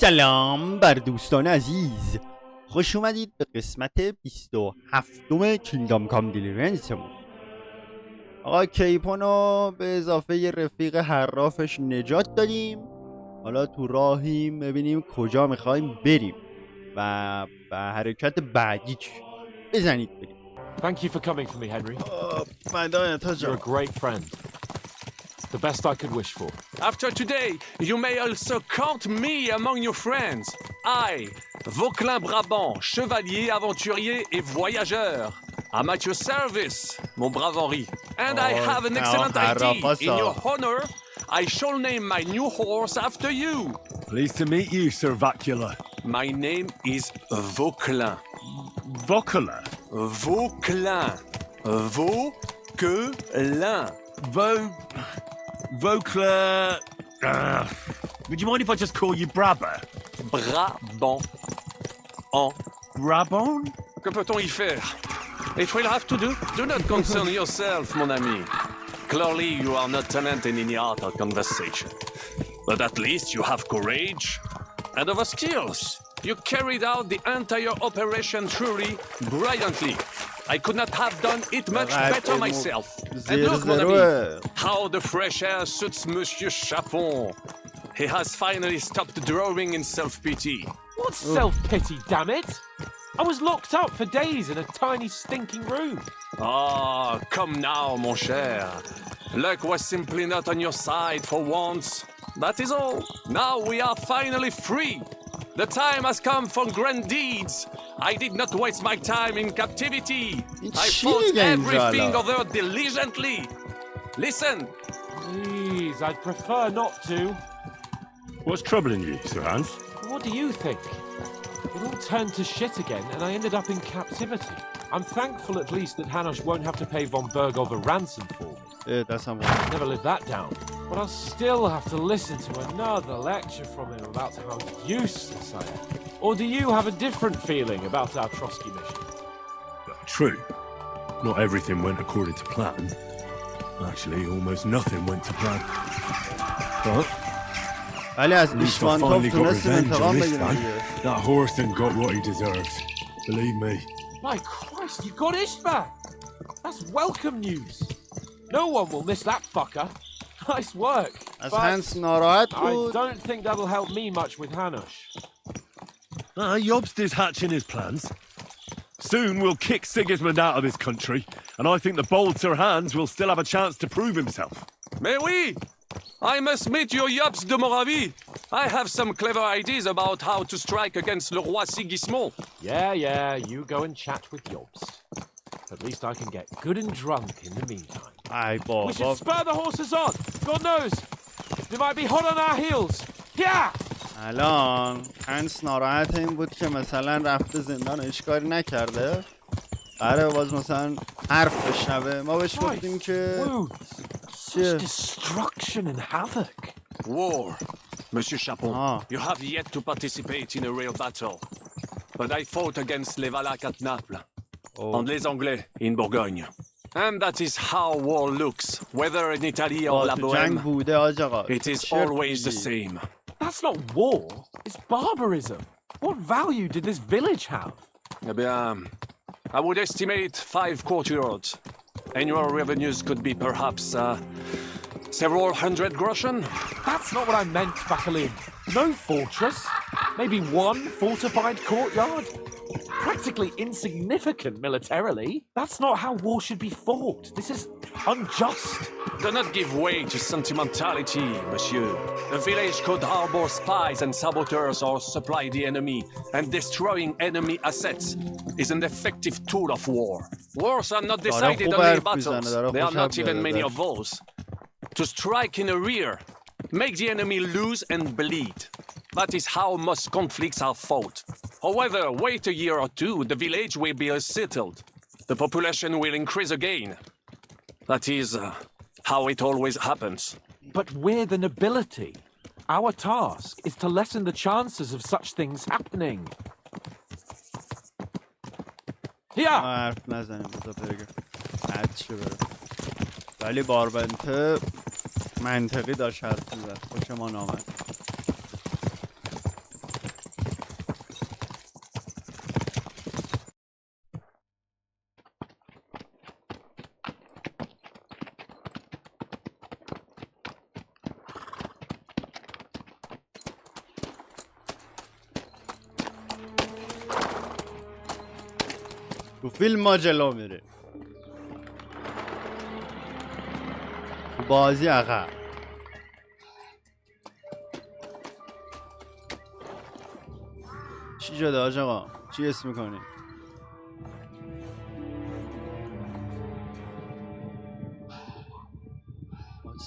سلام بر دوستان عزیز، خوش اومدید به قسمت 27 کینگدام کام دلیورنسمون. آقا کیپونو به اضافه یه رفیق حرافش نجات دادیم. حالا تو راهیم ببینیم کجا میخوایم بریم و به حرکت بعدی چی. بزنید بریم. Thank you for coming for me, Henry. You're a great friend. The best I could wish for. After today, you may also count me among your friends. I, Vauquelin Brabant, chevalier, aventurier et voyageur. I'm at your service, mon brave Henri. And I have an excellent idea. In your honor, I shall name my new horse after you. Pleased to meet you, Sir Vacula. My name is Vauquelin. Vauquelin? Vauquelin. Vauquelin. Vauquelin... would you mind if I just call you Brabber? Brabant. En. Brabant? Que peut-on y faire? If we'll have to do not concern yourself, mon ami. Clearly, you are not talented in the art of conversation. But at least you have courage and other skills. You carried out the entire operation truly brilliantly. I could not have done it much better myself. And look, mon ami, how the fresh air suits Monsieur Chapon. He has finally stopped drawing in self-pity. What self-pity, damn it? I was locked up for days in a tiny stinking room. Ah, come now, mon cher. Luck was simply not on your side for once. That is all. Now we are finally free. The time has come for grand deeds. I did not waste my time in captivity. I fought everything over diligently. Listen. Please, I'd prefer not to. What's troubling you, Sir Hans? What do you think? It all turned to shit again and I ended up in captivity. I'm thankful at least that Hanush won't have to pay von Bergov a ransom for me. Yeah, that's something. Never live that down. But I'll still have to listen to another lecture from him about how useless I am. Or do you have a different feeling about our Trotsky mission? True. Not everything went according to plan. Actually, almost nothing went to plan. But ولی از at least I ایشوانتوف finally got تونستیم revenge انتقام on this بگیریم time. دیگه. That Horston got what he deserved. Believe me. My Christ, you got Ishbak! That's welcome news. No one will miss that fucker. Nice work. از But هنس ناراحت I بود. don't think that'll help me much with Hanush. Jobst is hatching his plans. Soon we'll kick Sigismund out of this country, and I think the bold Sir Hans will still have a chance to prove himself. Mais oui! I must meet your Yops de Moravie. I have some clever ideas about how to strike against le roi Sigismund. Yeah, you go and chat with Jobst. At least I can get good and drunk in the meantime. ای We should بابا. spur the horses on. God knows, they might be hot on our heels. Yeah! الان هنس ناراحت این بود که مثلا رفته زندان اشکاری نکرده، قراره باز مثلا حرف بشنوه. ما بهش گفتیم که Whoa, چیه؟ such destruction and havoc. War. Monsieur Chapon, Ah. you have yet to participate in a real battle. But I fought against les Valaques at Naples. And les Anglais in Bourgogne. And that is how war looks, whether in Italy or La تو جنگ Bohème. بوده آج آقا. It is چرت always the میگی. same. That's not war, it's barbarism. What value did this village have? Eh bien, I would estimate 5 courtyards. Annual revenues could be perhaps several hundred groschen. That's not what I meant, Bakalin. No fortress. Maybe one fortified courtyard. Practically insignificant militarily. That's not how war should be fought. This is unjust. Do not give way to sentimentality, monsieur. The village could harbor spies and saboteurs or supply the enemy, and destroying enemy assets is an effective tool of war. Wars are not decided on the battles. There are not even many of those. To strike in the rear, make the enemy lose and bleed. That is how most conflicts are fought. However, wait a year or two, the village will be settled. The population will increase again. That is how it always happens. But we're the nobility. Our task is to lessen the chances of such things happening. Here! حرف نزنیم بذار بگه حد چه بره. ولی باربنته منطقی داشت حرف میزد. خوشمان آمد. تو فیلم ما جلو میره، تو بازی عقب. چی شده آج آقا؟ چی اسم میکنی؟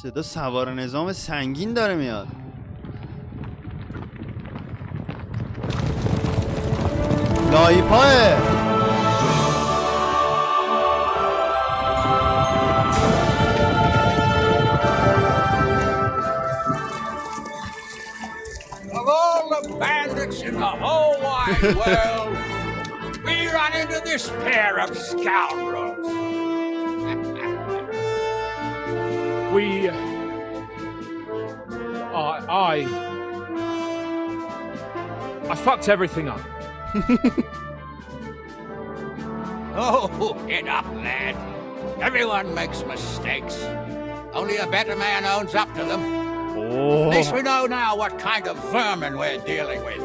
صدا سوار نظام سنگین داره میاد. لایپاه. Of all the bandits in the whole wide world, we run into this pair of scoundrels. I fucked everything up. Oh, get up, lad. Everyone makes mistakes. Only a better man owns up to them. Oh. At least we know now what kind of vermin we're dealing with.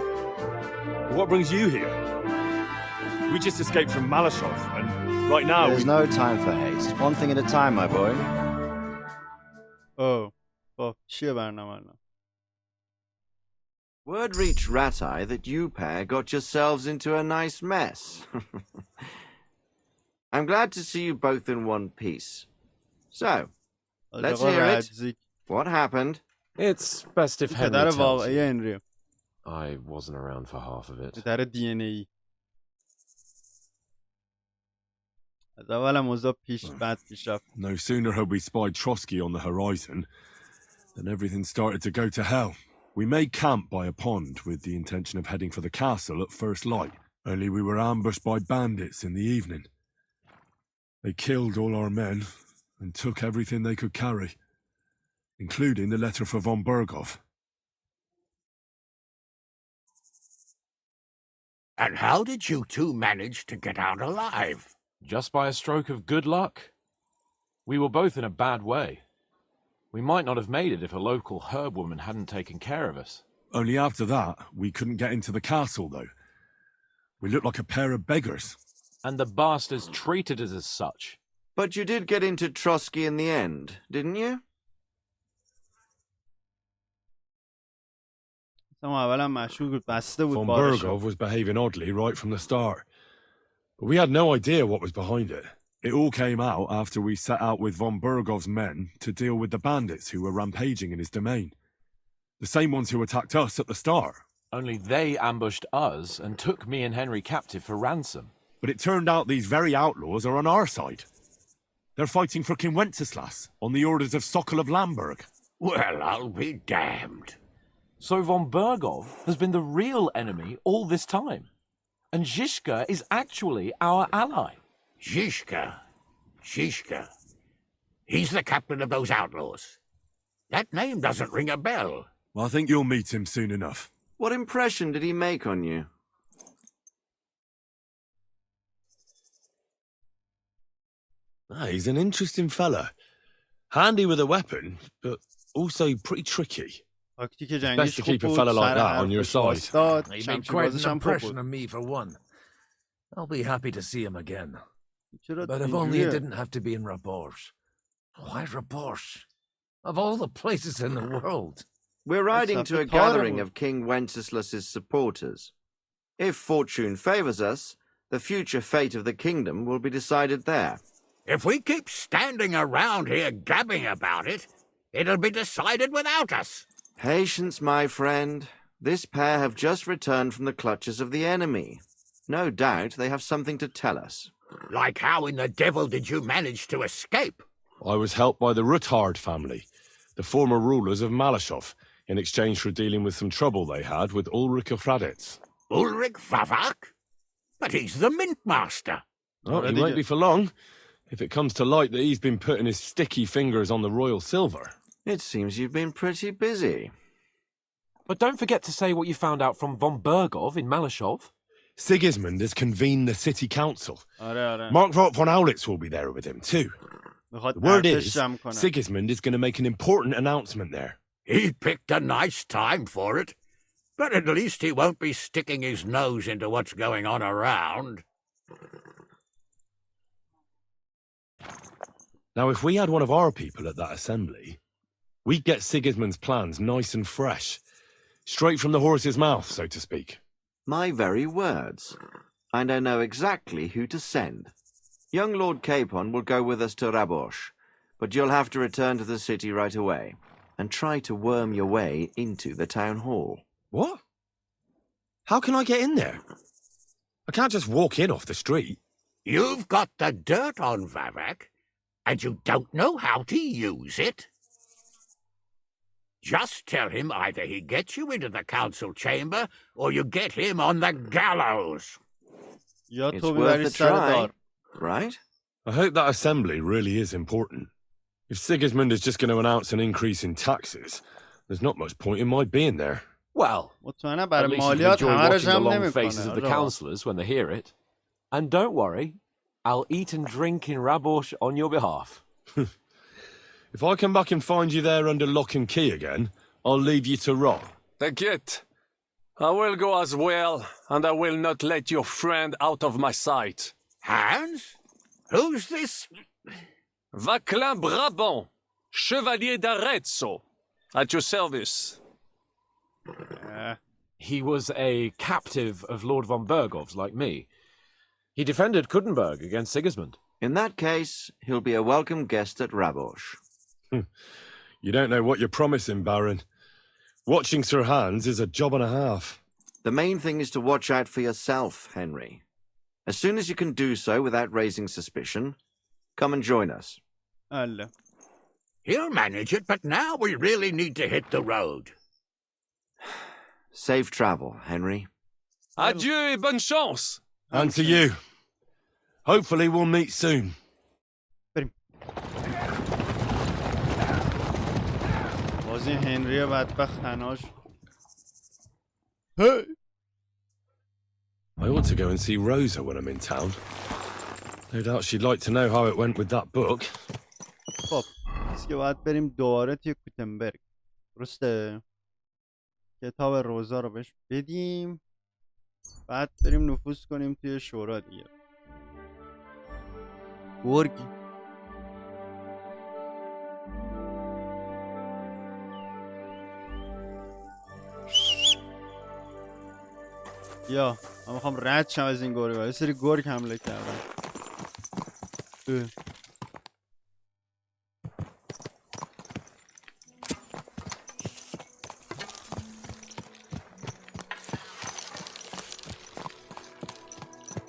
What brings you here? We just escaped from Malashov, and right now There's no time for haste. One thing at a time, my boy. Oh. Oh, چیه برنامه الان؟ Word reached Ratai that you pair got yourselves into a nice mess. I'm glad to see you both in one piece. So, let's hear it. What happened? It's best if Henry پدر tells واقعی you. هنری. I wasn't around for half of it. پدر دی ان ای. از اول موضوع بعد پیش رفت. no sooner had we spied Trotsky on the horizon than everything started to go to hell. We made camp by a pond with the intention of heading for the castle at first light. Only we were ambushed by bandits in the evening. They killed all our men and took everything they could carry, including the letter for von Berghoff. And how did you two manage to get out alive? Just by a stroke of good luck. We were both in a bad way. We might not have made it if a local herb woman hadn't taken care of us. Only after that, we couldn't get into the castle, though. We looked like a pair of beggars. And the bastards treated us as such. But you did get into Trotsky in the end, didn't you? اولا مشهور بود، بسته بود Von بارشو. Berghoff was behaving oddly right from the start. But we had no idea what was behind it. It all came out after we set out with von Berghoff's men to deal with the bandits who were rampaging in his domain. The same ones who attacked us at the start. Only they ambushed us and took me and Henry captive for ransom. But it turned out these very outlaws are on our side. They're fighting for King Wenceslas on the orders of Sokol of Lamberg. Well, I'll be damned. So von Berghoff has been the real enemy all this time. And Zhishka is actually our ally. Zhishka. He's the captain of those outlaws. That name doesn't ring a bell. Well, I think you'll meet him soon enough. What impression did he make on you? He's an interesting fella. Handy with a weapon, but also pretty tricky. تاکتیک Best جنگیش to خوب keep a بود، fella like سر that on your حرفش side. واسطاد، He made شمشیر quite بازیش an هم خوب impression بود. on me for one. I'll be happy to see him again. چرا But if only it اینجوریه؟ didn't have to be in Rabors. Why Rabors? Of all the places in the world. We're riding That's to a a gathering horrible- of King Wenceslas's supporters. If fortune favors us, the future fate of the kingdom will be decided there. If we keep standing around here gabbing about it, it'll be decided without us. Patience, my friend. This pair have just returned from the clutches of the enemy. No doubt they have something to tell us. Like how in the devil did you manage to escape? I was helped by the Ruthard family, the former rulers of Malashov, in exchange for dealing with some trouble they had with Ulrich of Raditz. Ulrich Favak? But he's the mint master. Oh, he won't be for long, if it comes to light that he's been putting his sticky fingers on the royal silver. It seems you've been pretty busy. But don't forget to say what you found out from von Berghoff in Malashov. Sigismund has convened the city council. آره. Markvart von Aulitz will be there with him, too. میخواد The word ارتش is, جمع کنه. Sigismund is going to make an important announcement there. He picked a nice time for it. But at least he won't be sticking his nose into what's going on around. Now, if we had one of our people at that assembly, we'd get Sigismund's plans nice and fresh. Straight from the horse's mouth, so to speak. My very words. And I know exactly who to send. Young Lord Capon will go with us to Rabosh, but you'll have to return to the city right away and try to worm your way into the town hall. What? How can I get in there? I can't just walk in off the street. You've got the dirt on Vavak, and you don't know how to use it? Just tell him either he gets you into the council chamber, or you get him on the gallows. It's worth a try, right? I hope that assembly really is important. If Sigismund is just going to announce an increase in taxes, there's not much point in my being there. Well, مطمئنا at برای least you مالیات enjoy همه رو watching the جمع long faces of the نمیکنه. councillors when they hear it. And don't worry, I'll eat and drink in Rabosh on your behalf. If I come back and find you there under lock and key again, I'll leave you to rot. T'inquiète. I will go as well, and I will not let your friend out of my sight. Hans? Who's this? Vaclin Brabant, Chevalier d'Arezzo, at your service. He was a captive of Lord von Bergov's, like me. He defended Kutenberg against Sigismund. In that case, he'll be a welcome guest at Rabosh. You don't know what you're promising, Baron. Watching Sir Hans is a job and a half. The main thing is to watch out for yourself, Henry. As soon as you can do so without raising suspicion, come and join us. الله. He'll manage it, but now we really need to hit the road. Safe travel, Henry. Adieu et bonne chance. And to you. Hopefully we'll meet soon. باز این هنری بدبخت تناش. Hey! I ought to go and see Rosa when I'm in town. No doubt she'd like to know how it went with that book. خب پس که باید بریم دوباره توی کوتنبرگ. درسته؟ کتاب روزا رو بهش بدیم، بعد بریم نفوذ کنیم توی شورا دیگه. گرگی یا من میخوام رد شم از این گرگا. یه سری گرگ حمله کردن.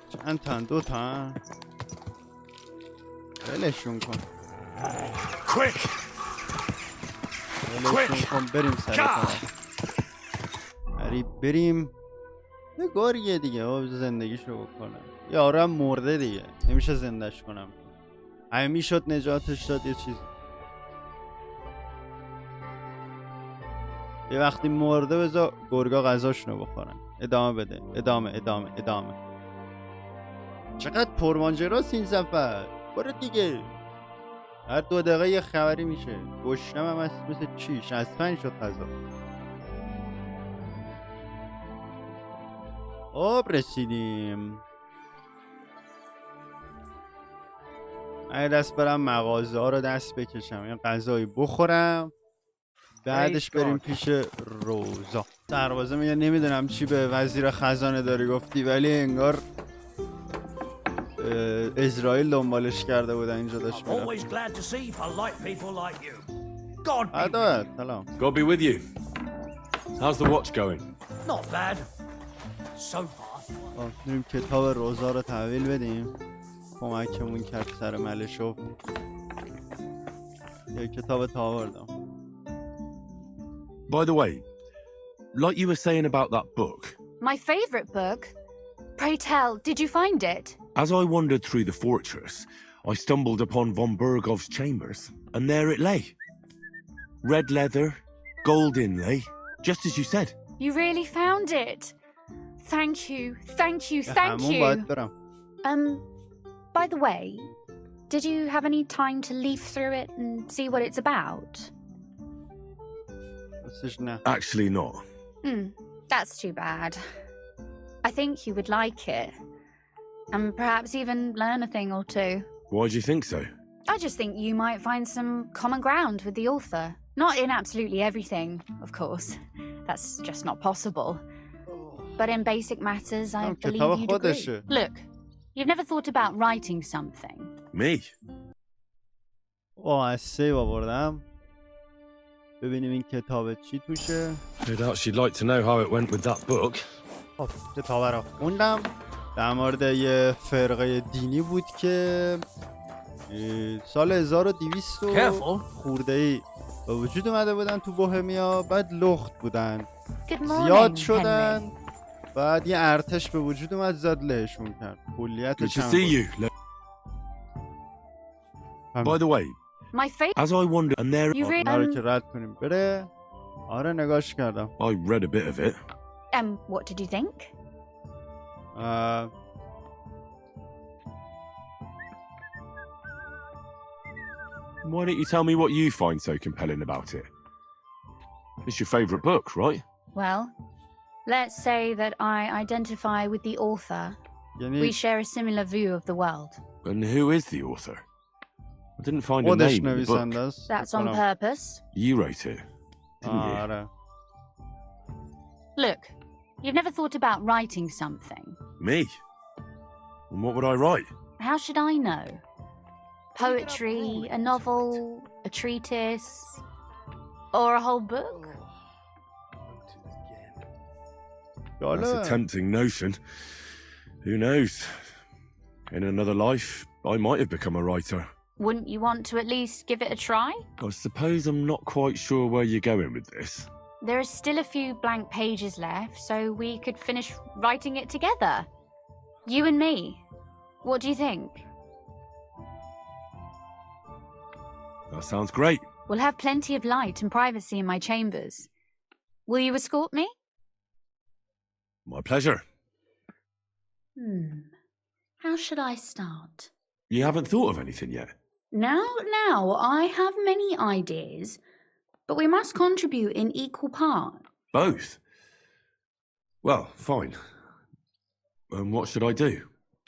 چند تن؟ دو تن؟ ولشون کن. Quick! ولشون کن بریم سریعا. هری بریم. یه گاریه دیگه زندگیشو بکنم. یه آرام مرده دیگه، نمیشه زندش کنم. همه میشد نجاتش داد یه چیزی. یه وقتی مرده بذار گرگا غذاشونو بخورن. ادامه بده. ادامه. چقدر پرمانجراست این سفر. برو دیگه. هر 2 دقیقه یه خبری میشه. گشنم هم هست مثل چی؟ 65 شد غذا. خب رسیدیم. من دست برم مغازه ها رو دست بکشم، یه غذایی بخورم، بعدش بریم پیش روزا. سربازه میگه نمیدونم چی به وزیر خزانه داری گفتی، ولی انگار اسرائیل دنبالش کرده بودن اینجا داشت میرفت. سلام. God be with you. How's the watch going? Not bad. So far. بریم کتاب روزا رو تحویل بدیم. کمکمون کرد سر ملشو. یه کتاب تا آوردم. By the way, like you were saying about that book. My favourite book? Pray tell, did you find it? As I wandered through the fortress, I stumbled upon von Bergov's chambers, and there it lay. Red leather, gold inlay, just as you said. You really found it? Thank you. By the way, did you have any time to leaf through it and see what it's about? Actually not. That's too bad. I think you would like it. And perhaps even learn a thing or two. Why do you think so? I just think you might find some common ground with the author. Not in absolutely everything, of course. That's just not possible. But in basic matters, I believe you'd agree. Look, you've never thought about writing something. Me? از سیو آوردم. ببینیم این کتاب چی توشه. No doubt she'd like to know how it went with that book. کتاب رو خوندم. در مورد یه فرقه دینی بود که سال 1200 خورده‌ای به وجود اومده بودن تو بوهمیا. بعد لخت بودن، زیاد شدن. بعد یه ارتش به وجود اومد، زد لهشون کرد. کلیت چند By the way, as I wonder, and there رو که رد کنیم بره. آره نگاش کردم. I read a bit of it. What did you think? Why don't you tell me what you find so compelling about it? It's your favourite book, right? Well, let's say that I identify with the author. We share a similar view of the world. And who is the author? I didn't find a name in the book. That's on purpose. You wrote it, didn't you? Look, you've never thought about writing something. Me? And what would I write? How should I know? Poetry, a novel, a treatise, or a whole book? That's a tempting notion. Who knows? In another life, I might have become a writer. Wouldn't you want to at least give it a try? I suppose I'm not quite sure where you're going with this. There are still a few blank pages left, so we could finish writing it together. You and me. What do you think? That sounds great. We'll have plenty of light and privacy in my chambers. Will you escort me? My pleasure. How should I start? You haven't thought of anything yet? Now, I have many ideas, but we must contribute in equal part. Both? Well, fine. What should I do?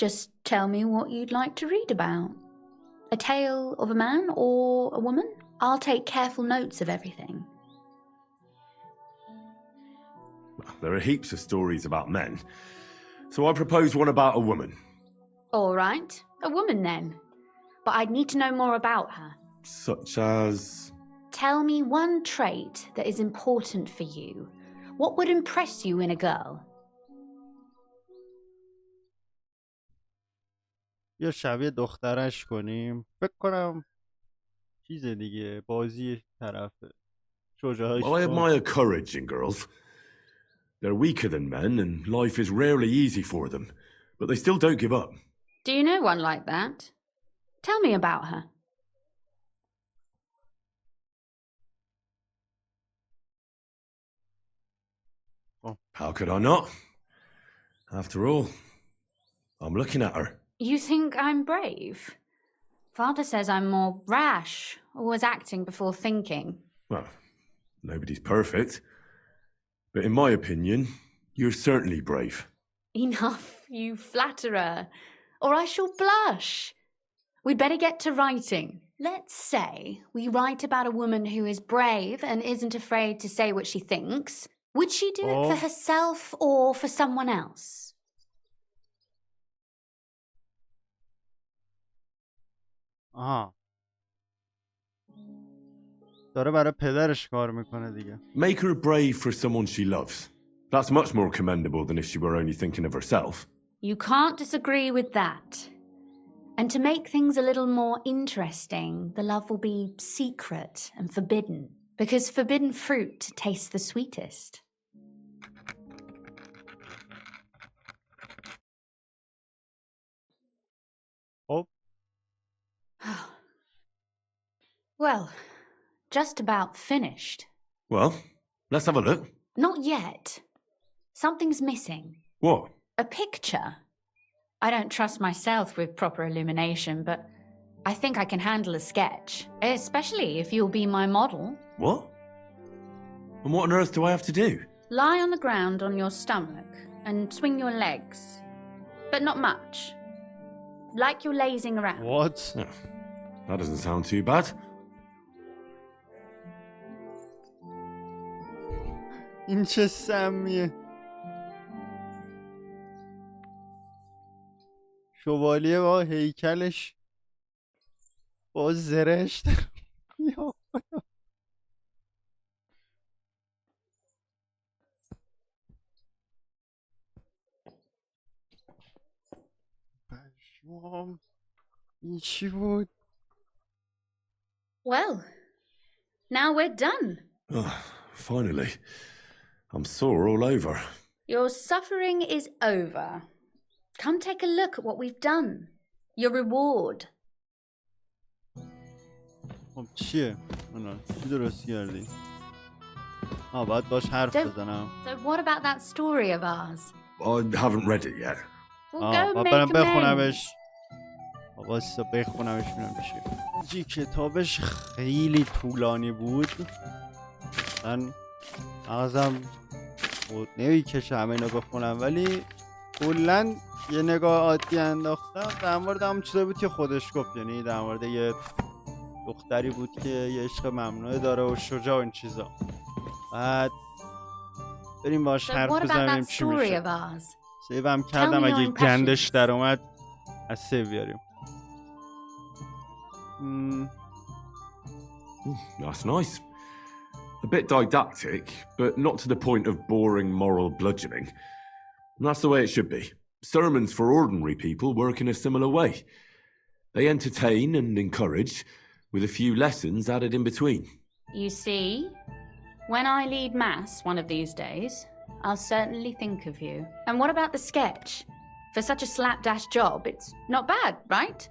Just tell me what you'd like to read about. A tale of a man or a woman? I'll take careful notes of everything. Well, there are heaps of stories about men, so I propose one about a woman. All right, a woman then. But I'd need to know more about her. Such as? Tell me one trait that is important for you. What would impress you in a girl? یا شبیه دخترش کنیم. فکر کنم چیز دیگه، بازی طرفه. شجاعش. Well, I admire courage in girls. They're weaker than men and life is rarely easy for them, but they still don't give up. Do you know one like that? Tell me about her. How could I not? After all, I'm looking at her. You think I'm brave? Father says I'm more rash, always acting before thinking. Well, nobody's perfect. But in my opinion, you're certainly brave. Enough, you flatterer, or I shall blush. We'd better get to writing. Let's say we write about a woman who is brave and isn't afraid to say what she thinks. Would she do it for herself or for someone else? داره برای پدرش کار میکنه دیگه. Make her brave for someone she loves. That's much more commendable than if she were only thinking of herself. You can't disagree with that. And to make things a little more interesting, the love will be secret and forbidden, because forbidden fruit tastes the sweetest. Well, just about finished. Well, let's have a look. Not yet. Something's missing. What? A picture. I don't trust myself with proper illumination, but I think I can handle a sketch, especially if you'll be my model. What? And what on earth do I have to do? Lie on the ground on your stomach and swing your legs, but not much. Like you're lazing around. What? That doesn't sound too bad. این چه سمیه. شوالیه با هیکلش با زرشت. یا خدا. پشمام. این چی بود؟ Well, now we're done. Finally. I'm sore all over. Your suffering is over. Come take a look at what we've done. Your reward. خب چیه؟ چی درست کردی؟ باید باش حرف بزنم. So what about that story of ours? I haven't read it yet. We'll go باید make برم amends. بخونمش. واسه بخونمش ببینم چیه. کتابش خیلی طولانی بود. من مغزم نمیکشه همه اینو بخونم، ولی کلا یه نگاه عادی انداختم در مورد همون چیزایی بود که خودش گفت، یعنی در مورد یه دختری بود که یه عشق ممنوعه داره و شجاع و این چیزا. بعد بریم باش حرف بزنیم چی میشه. سیوم کردم اگه گندش در اومد از سیو بیاریم. That's nice. A bit didactic, but not to the point of boring moral bludgeoning. And that's the way it should be. Sermons for ordinary people work in a similar way. They entertain and encourage, with a few lessons added in between. You see, when I lead mass one of these days, I'll certainly think of you. And what about the sketch? For such a slapdash job, it's not bad, right?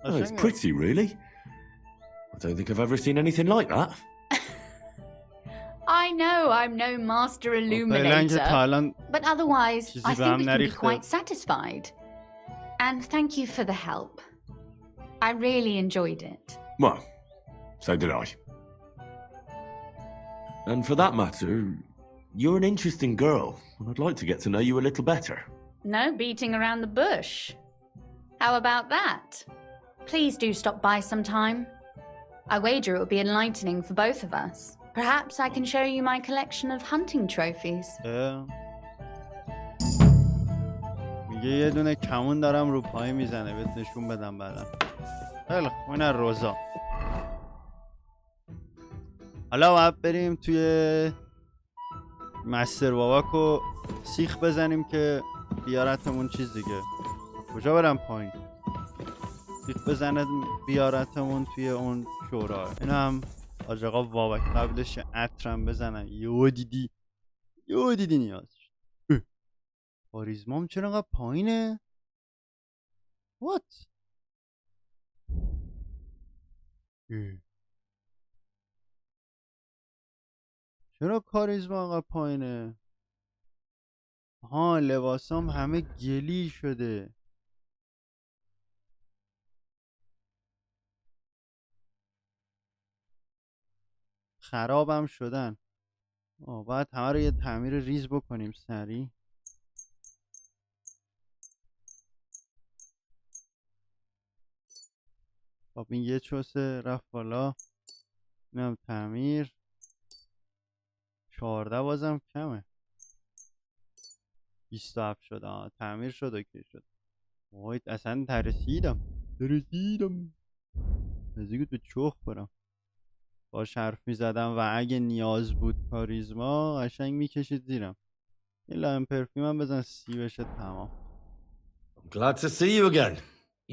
Oh, it's pretty, really. I don't think I've ever seen anything like that. I know I'm no master illuminator, but otherwise I think we can be quite satisfied. And thank you for the help. I really enjoyed it. Well, so did I. And for that matter, you're an interesting girl, and I'd like to get to know you a little better. No beating around the bush. How about that? Please do stop by sometime. I wager it will be enlightening for both of us. Perhaps I can show you my collection of hunting trophies. میگه یه دونه کمون دارم رو پای میزنه، بهت نشون بدم بعدم. خیلی خوب، این روزا. حالا باید بریم توی مستر باباکو سیخ بزنیم که بیارتمون چیز دیگه. کجا برم پایین؟ سیخ بزنه بیارتمون توی اون شورای. این هم آج آقا بابک قبلش عطرم بزنم. یو دیدی نیازش. کاریزمام چرا انقدر پایینه؟ What؟ چرا کاریزما انقدر پایینه؟ لباسام همه گلی شده. خرابم شدن. باید همه رو یه تعمیر ریز بکنیم سریع. خب این یه چوسه رفت بالا. اینم تعمیر. 14 بازم کمه. 27 شد. تعمیر شد اوکی شد. وای اصلا ترسیدم. نزدیک به چخ برم. باش حرف میزدم و اگه نیاز بود کاریزما قشنگ میکشید زیرم. یه لایم پرفیوم بزن 30 بشه تمام. I'm glad to see you again.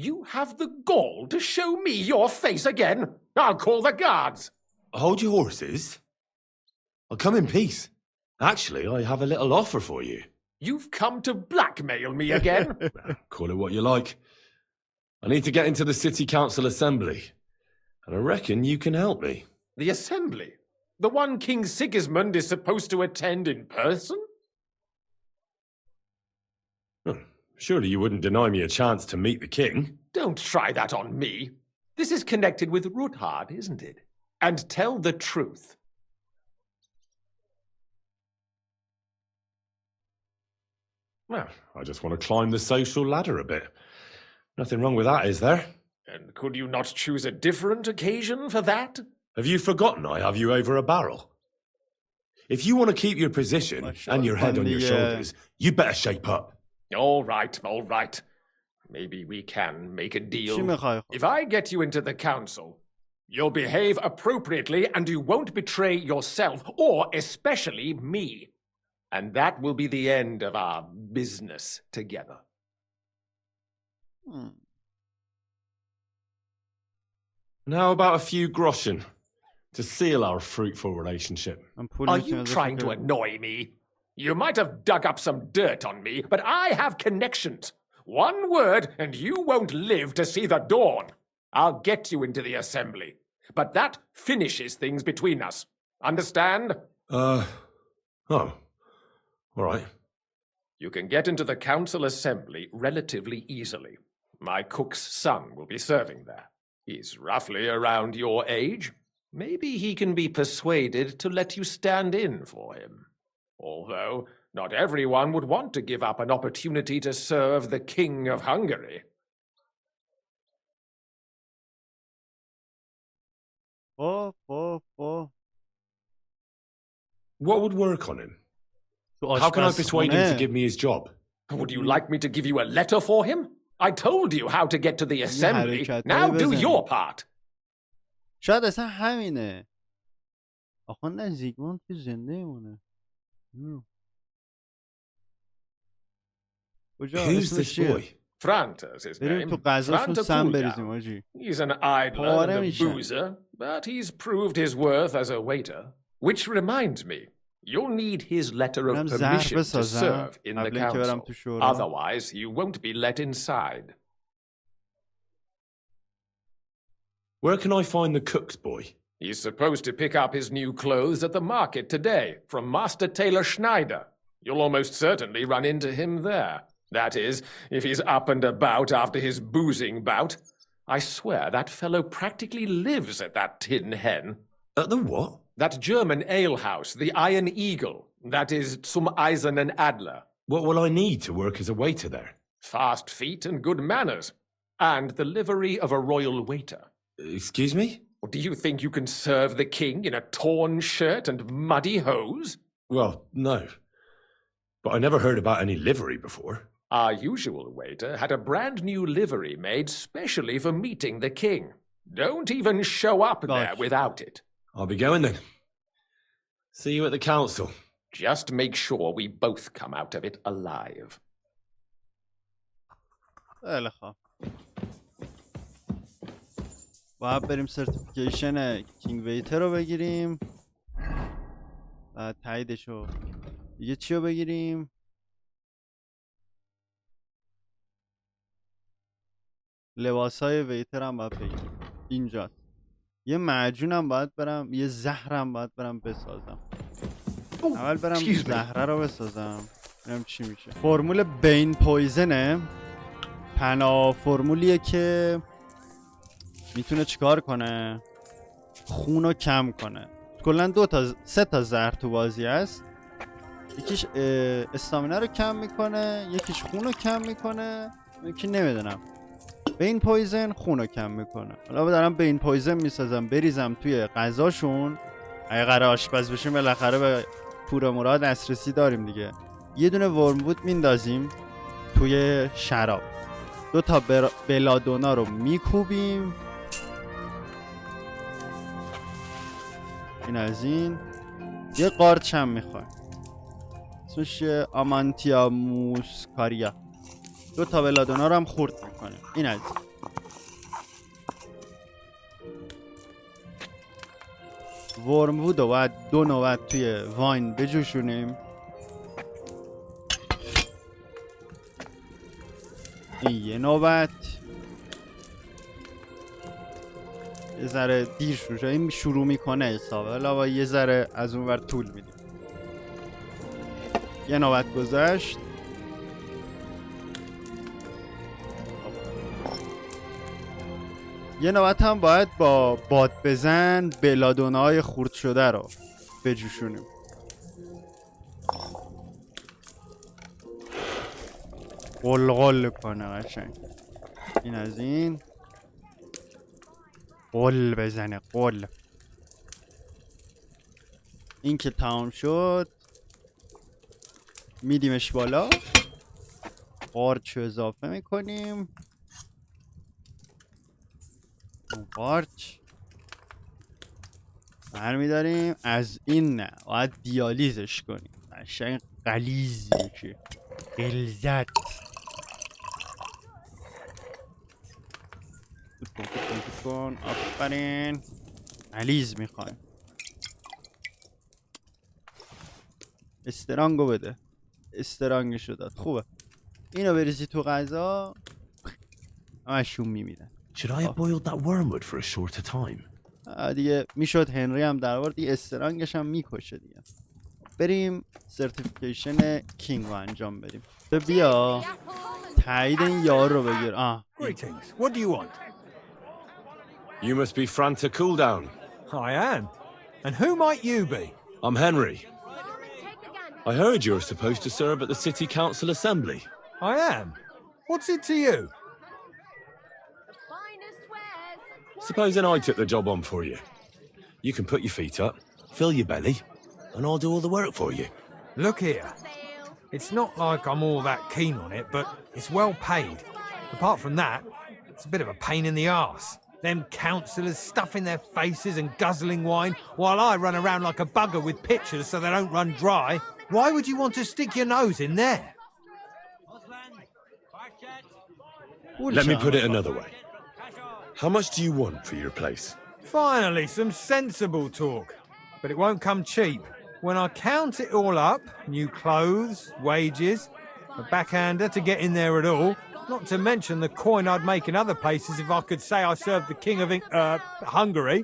You have the gall to show me your face again? I'll call the guards. Hold your horses. I'll come in peace. Actually, I have a little offer for you. You've come to blackmail me again? Call it what you like. I need to get into the city council assembly, and I reckon you can help me. The assembly? The one King Sigismund is supposed to attend in person? Surely you wouldn't deny me a chance to meet the king? Don't try that on me. This is connected with Ruthard, isn't it? And tell the truth. Well, I just want to climb the social ladder a bit. Nothing wrong with that, is there? And could you not choose a different occasion for that? Have you forgotten I have you over a barrel? If you want to keep your position and your head on your shoulders, you better shape up. All right, all right. Maybe we can make a deal. چی میخوای؟ If I get you into the council, you'll behave appropriately and you won't betray yourself or especially me. And that will be the end of our business together. Now about a few groschen to seal our fruitful relationship. Are you trying to annoy me? You might have dug up some dirt on me, but I have connections. One word and you won't live to see the dawn. I'll get you into the assembly. But that finishes things between us. Understand? Oh. All right. You can get into the council assembly relatively easily. My cook's son will be serving there. He's roughly around your age. Maybe he can be persuaded to let you stand in for him. Although, not everyone would want to give up an opportunity to serve the King of Hungary. What would work on him? How can I persuade him to give me his job? Would you like me to give you a letter for him? I told you how to get to the assembly. Now do your part. شاید اصلا همینه. آخه نه زیگموند که زنده مونه. Who's this boy? Franta's his name. بریم تو غذاشون سم بریزیم آجی. He's an idler and a boozer, but he's proved his worth as a waiter. Which reminds me, you'll need his letter of permission to serve in the council. Otherwise, you won't be let inside. Where can I find the cook's boy? He's supposed to pick up his new clothes at the market today from Master Tailor Schneider. You'll almost certainly run into him there. That is, if he's up and about after his boozing bout. I swear that fellow practically lives at that Tin Hen. At the what? That German alehouse, the Iron Eagle. That is Zum Eisernen Adler. What will I need to work as a waiter there? Fast feet and good manners. And the livery of a royal waiter. Excuse me? Do you think you can serve the king in a torn shirt and muddy hose? Well, no. But I never heard about any livery before. Our usual waiter had a brand new livery made specially for meeting the king. Don't even show up there without it. I'll be going then. See you at the council. Just make sure we both come out of it alive. خیلی خوب. باید بریم سرتیفیکیشن کینگ ویتر رو بگیریم. بعد تاییدشو. دیگه چی رو بگیریم؟ لباسای ویتر هم باید بگیریم. اینجا. یه معجونم باید برم، یه زهرم باید برم بسازم. اول برم زهره رو بسازم. ببینم چی میشه. فرمول بین پویزنه. پناه فرمولیه که میتونه چیکار کنه؟ خون رو کم کنه. کلا 3 تا زهر تو بازی هست. یکیش استامینا رو کم میکنه، یکیش خون رو کم میکنه، یکی نمیدونم. بین پویزن خون رو کم میکنه. حالا دارم بین پویزن میسازم بریزم توی غذاشون. اگه قراره آشپز بشیم بالاخره به پور مراد دسترسی داریم دیگه. یه دونه ورموود میندازیم توی شراب. 2 تا بلادونا رو میکوبیم. این از این. یه قارچ هم میخوایم. اسمش آمانتیا موسکاریا. 2 تا بلادونا رو هم خورد میکنیم. این از این. ورموود رو باید 2 نوبت توی واین بجوشونیم. این یه نوبت. یه ذره دیر شروع شد. این شروع میکنه حسابه. حالا یه ذره از اون ور طول میدیم. یه نوبت گذشت. یه نوبت هم باید با باد بزن بلادونای خورد شده رو بجوشونیم. قلقل کنه قشنگ. این از این. قل بزنه قل. این که تمام شد میدیمش بالا. قارچ اضافه میکنیم. قارچ برمیداریم. از این نه باید دیالیزش کنیم. قشنگ غلیظ بشه. غلظت. فوت کن. آفرین. غلیظ میخوایم. استرانگو بده. استرانگشو داد. خوبه. اینو بریزی تو غذا همشون میمیرن. Should I have boiled that wormwood for a shorter time? دیگه میشد هنری هم در آورد. دیگه استرانگش هم میکشه دیگه. بریم سرتیفیکیشن کینگ رو انجام بدیم. بیا تایید این یار رو بگیر. Greetings. What do you want? You must be Franta Cooldown. I am. And who might you be? I'm Henry. I heard you're supposed to serve at the City Council Assembly. I am. What's it to you? Supposing I took the job on for you. You can put your feet up, fill your belly, and I'll do all the work for you. Look here. It's not like I'm all that keen on it, but it's well paid. Apart from that, it's a bit of a pain in the arse. Them councillors stuffing their faces and guzzling wine while I run around like a bugger with pitchers so they don't run dry. Why would you want to stick your nose in there? Let me put it another way. How much do you want for your place? Finally, some sensible talk. But it won't come cheap. When I count it all up, new clothes, wages, a backhander to get in there at all, not to mention the coin I'd make in other places if I could say I served the king of Hungary.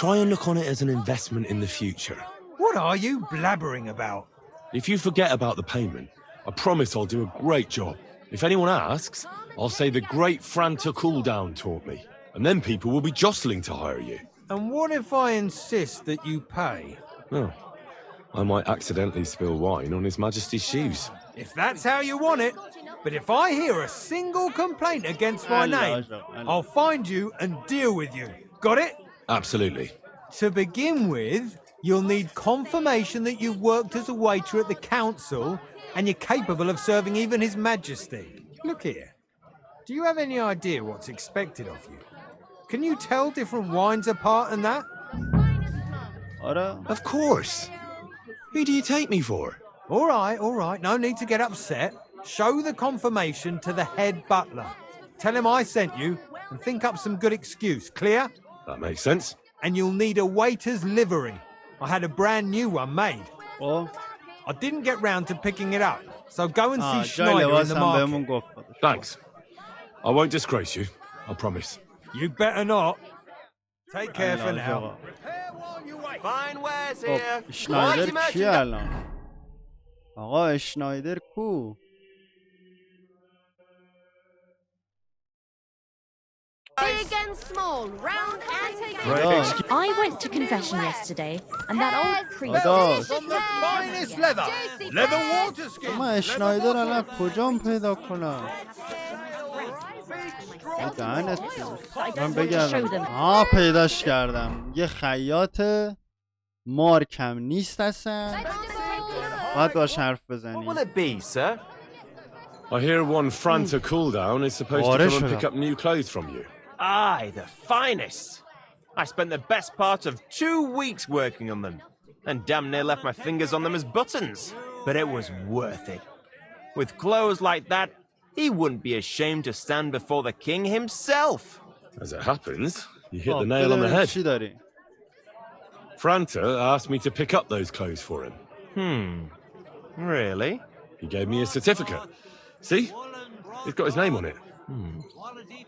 Try and look on it as an investment in the future. What are you blabbering about? If you forget about the payment, I promise I'll do a great job. If anyone asks, I'll say the great Franta Cooldown taught me. And then people will be jostling to hire you. And what if I insist that you pay? Oh, I might accidentally spill wine on His Majesty's shoes. If that's how you want it. But if I hear a single complaint against my name, I'll find you and deal with you. Got it? Absolutely. To begin with, you'll need confirmation that you've worked as a waiter at the council and you're capable of serving even His Majesty. Look here. Do you have any idea what's expected of you? Can you tell different wines apart and that? Of course. Who do you take me for? All right. No need to get upset. Show the confirmation to the head butler. Tell him I sent you and think up some good excuse. Clear? That makes sense. And you'll need a waiter's livery. I had a brand new one made. Oh. I didn't get round to picking it up. So go and see Schneider in the market. Thanks. I won't disgrace you. I promise. You better not. Take care for now. Fine wares here. اشنایدر کیه الان؟ آقا اشنایدر کو؟ Big and small, round and big. I went to confession yesterday, and that old priest... From the finest leather. Leather water skin. من اشنایدر الان کجام پیدا کنم؟ دهنت من بگردم. پیداش کردم. یه خیاط مارکم نیست اصلا. باید باش حرف بزنی. What will it be, sir? I hear one Franta Cooldown is supposed to come and pick up new clothes from you. Aye, the finest. I spent the best part of 2 weeks working on them, and damn near left my fingers on them as buttons. But it was worth it. With clothes like that, he wouldn't be ashamed to stand before the king himself. As it happens, you hit the nail on the head. Franta asked me to pick up those clothes for him. Really? He gave me a certificate. See? It's got his name on it.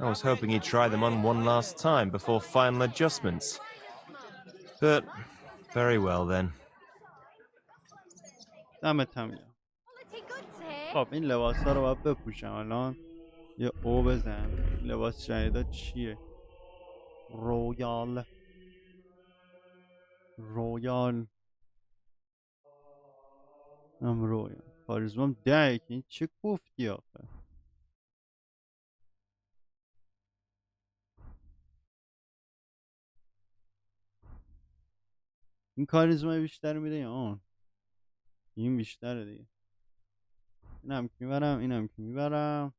I was hoping he'd try them on one last time before final adjustments. But, very well then. دمت هم گرم. خب این لباس ها رو باید بپوشم الان. یه او بزن. لباس جدیدا چیه؟ رویال هم رویال کاریزمام 10 این چه گفتی آخه؟ این کاریزما بیشتر میده یا اون؟ این بیشتره دیگه. اینم که میبرم، اینم که میبرم.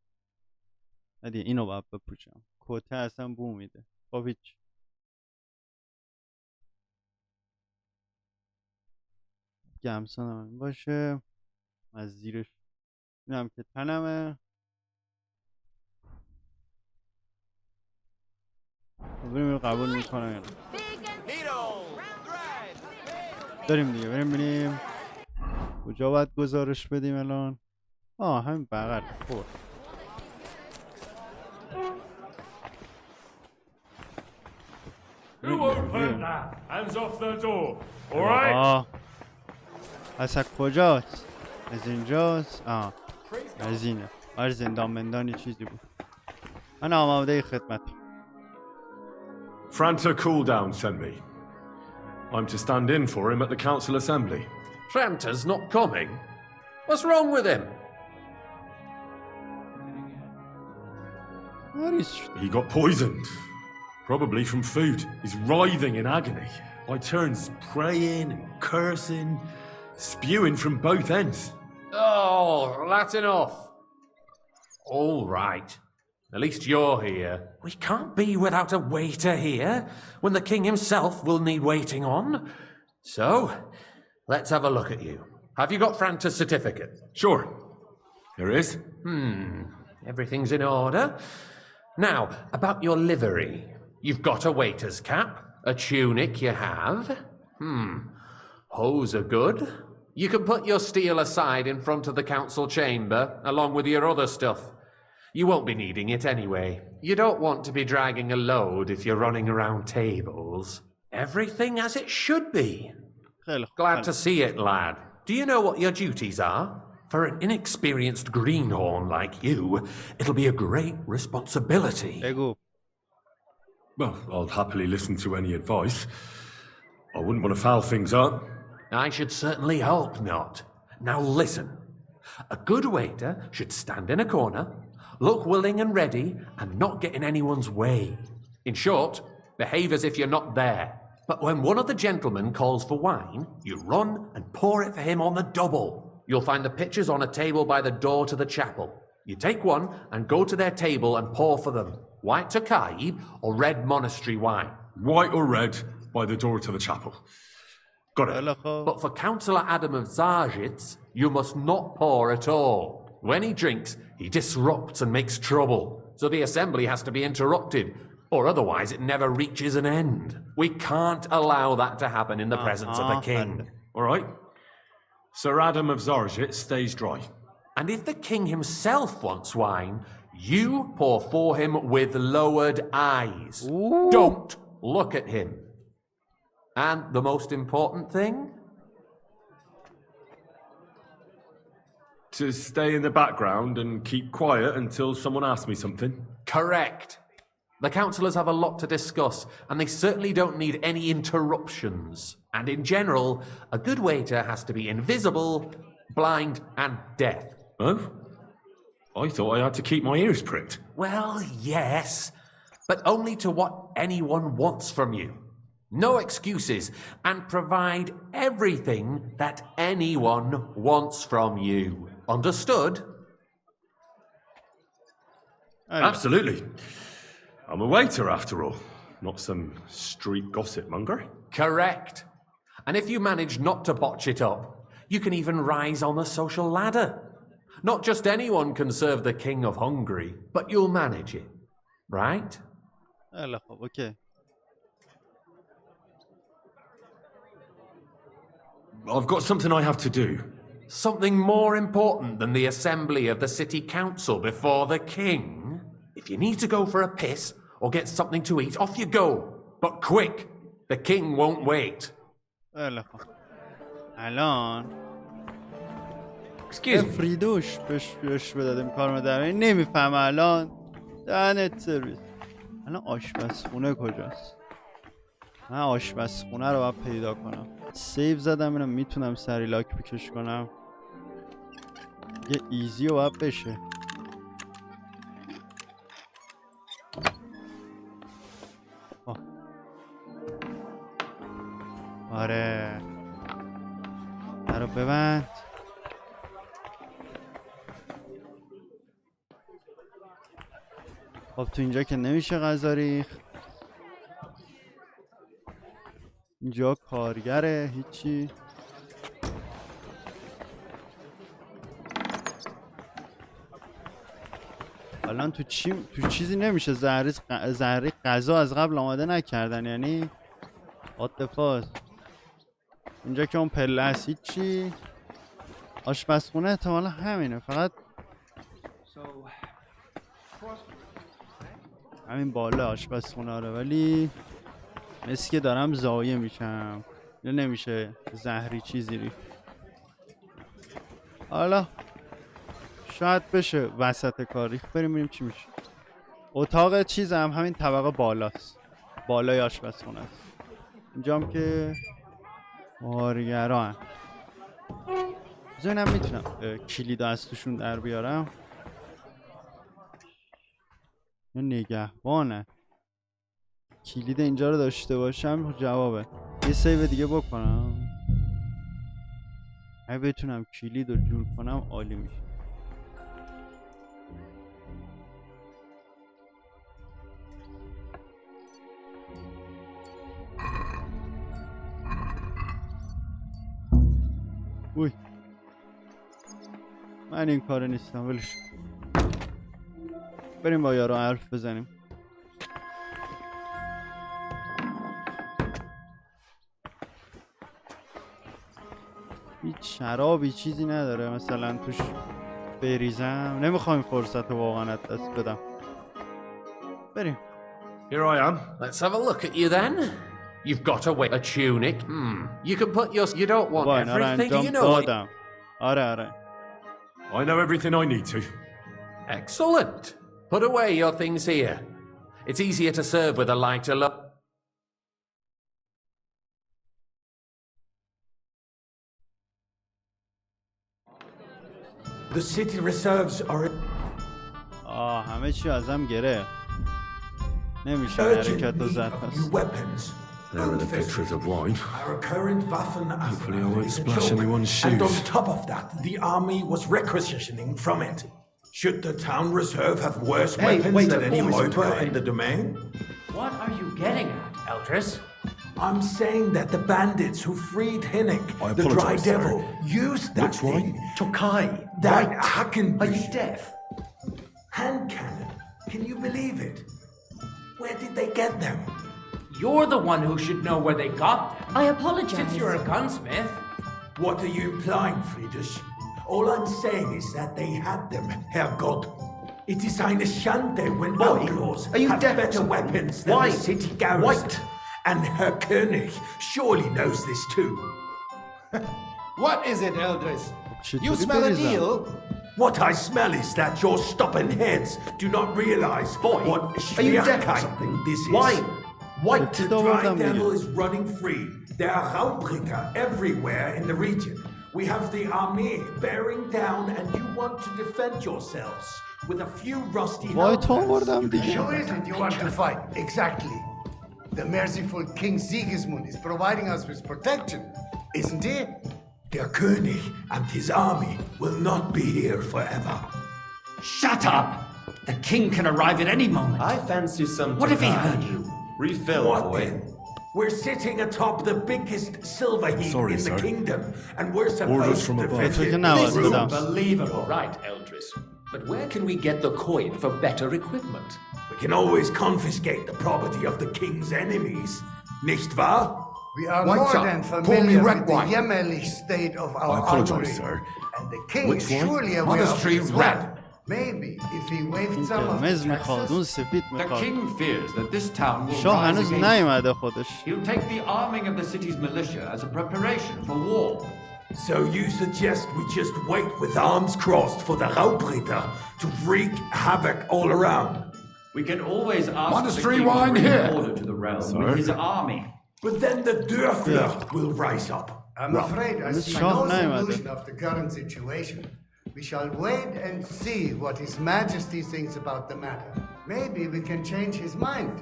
دیگه اینو باید بپوشم. کته اصلا بو میده. خب هیچ. گمسان هم باشه. از زیرش اینم که تنمه. بریم قبول میکنم یا نه. بریم دیگه، بریم کجا باید گزارش بدیم الان؟ همین بغل. خب Who opened that? Hands off the door. All right? از کجاست؟ از اینجاست؟ از اینه. زندان مندانی چیزی بود. من آماده خدمت. Franta Cooldown sent me. I'm to stand in for him at the council assembly. Franta's not coming? What's wrong with him? He got poisoned. Probably from food. He's writhing in agony. By turns praying and cursing, spewing from both ends. Oh, that's enough. All right. At least you're here. We can't be without a waiter here when the king himself will need waiting on. So, let's have a look at you. Have you got Franta's certificate? Sure. There is. Everything's in order. Now, about your livery. You've got a waiter's cap, a tunic you have. Hose are good. You can put your steel aside in front of the council chamber, along with your other stuff. You won't be needing it anyway. You don't want to be dragging a load if you're running around tables. Everything as it should be. Glad to see it, lad. Do you know what your duties are? For an inexperienced greenhorn like you, it'll be a great responsibility. Well, I'll happily listen to any advice. I wouldn't want to foul things up. I should certainly hope not. Now listen. A good waiter should stand in a corner, look willing and ready, and not get in anyone's way. In short, behave as if you're not there. But when one of the gentlemen calls for wine, you run and pour it for him on the double. You'll find the pitchers on a table by the door to the chapel. You take one and go to their table and pour for them. White Tokaib or red monastery wine? White or red by the door to the chapel. Got it. But for Councillor Adam of Zarjitz, you must not pour at all. When he drinks, he disrupts and makes trouble. So the assembly has to be interrupted, or otherwise it never reaches an end. We can't allow that to happen in the presence of the king. All right. Sir Adam of Zarjit stays dry. And if the king himself wants wine, you pour for him with lowered eyes. Don't look at him. And the most important thing? To stay in the background and keep quiet until someone asks me something? Correct. The councillors have a lot to discuss, and they certainly don't need any interruptions. And in general, a good waiter has to be invisible, blind, and deaf. Oh? I thought I had to keep my ears pricked. Well, yes, but only to what anyone wants from you. No excuses, and provide everything that anyone wants from you. Understood? Absolutely. I'm a waiter after all, not some street gossip monger. Correct. And if you manage not to botch it up, you can even rise on the social ladder. Not just anyone can serve the king of Hungary, but you'll manage it, right? Okay. I've got something I have to do. Something more important than the assembly of the city council before the king? If you need to go for a piss or get something to eat, off you go. But quick, the king won't wait. الان Excuse me. فریدوش بهش بدادیم کار مدرمه نمیفهمه الان دهنت سرویس. الان آشپزخونه کجاست؟ من آشپزخونه رو باید پیدا کنم. سیو زدم اینم میتونم سری لاک پیکش کنم. یه ایزی رو باید بشه. آره درو ببند. خب تو اینجا که نمیشه غذا ریخت. اینجا کارگره هیچی. الان تو چیزی نمیشه. زهری غذا از قبل آماده نکردن یعنی اتفاق. اینجا که اون پله است هیچی. آشپزخونه احتمالا همینه، فقط همین بالا آشپزخونه رو، ولی مثل که دارم ضایع میشم. نمیشه زهری چیزی ری. حالا شاید بشه وسط کار ریخت. بریم ببینیم چی میشه. اتاق چیزم همین طبقه بالاست، بالای آشپزخونه است. اینجا هم که کارگران. بذارینم میتونم کلید از توشون در بیارم. نگهبانه. کلید اینجا رو داشته باشم جوابه. یه سیو دیگه بکنم. اگه بتونم کلید رو جور کنم عالی میشه. اوی من این کار نیستم ولش. بریم با یارو حرف بزنیم. هیچ شرابی چیزی نداره مثلا توش بریزم. نمیخوام فرصت رو واقعا از دست بدم. بریم. Here I am. Let's have a look at you then. You've got a tunic. You can put your... You don't want everything, do you know what... آره. I know everything I need to. Excellent. Put away your things here. It's easier to serve with a lighter look. The city reserves are... همه چی ازم گره. نمیشه حرکت و زد پس. There are the pictures of wine. Hopefully I won't splash anyone's shoes. And on top of that, the army was requisitioning from it. Should the town reserve have worse weapons than any hoiber in the domain? What are you getting at, Eldris? I'm saying that the bandits who freed Hinnik, the Dry Devil, used that thing. Tokai. That Hackenby. Are you deaf? Hand cannon. Can you believe it? Where did they get them? You're the one who should know where they got them. I apologize. Since you're a gunsmith. What are you implying, Friedrich? All I'm saying is that they had them, Herrgott. It is eine Schande when outlaws have better weapons than the city garrison. And Herr König surely knows this too. What is it, Eldris? You smell a deal? What I smell is that your stubborn heads do not realize what Schwierigkeit this is. Why? What? The Dry Devil is running free. There are Raubbricker everywhere in the region. We have the army bearing down and you want to defend yourselves with a few rusty helmets. Who is it you want to fight? Exactly. The merciful King Sigismund is providing us with protection, isn't he? Der König and his army will not be here forever. Shut up! The king can arrive at any moment. I fancy some... What if he heard you? Refill, boy. We're sitting atop the biggest silver heap in the kingdom, and we're supposed to defend it. This is unbelievable. Right, Eldris. But where can we get the coin for better equipment? We can always confiscate the property of the king's enemies, nicht wahr? We are more than familiar with the jämmerlich state of our armory, and the king is surely aware of his red. Maybe if he waived some of the taxes. The king fears that this town will شاه rise هنوز against نیومده خودش. He'll take the arming of the city's militia as a preparation for war. So you suggest we just wait with arms crossed for the Raubritter to wreak havoc all around? We can always ask Monastery the king wine to bring here. order to the realm with his army. But then the Dörfler will rise up. I'm afraid I see no solution of the current situation. We shall wait and see what His Majesty thinks about the matter. Maybe we can change his mind.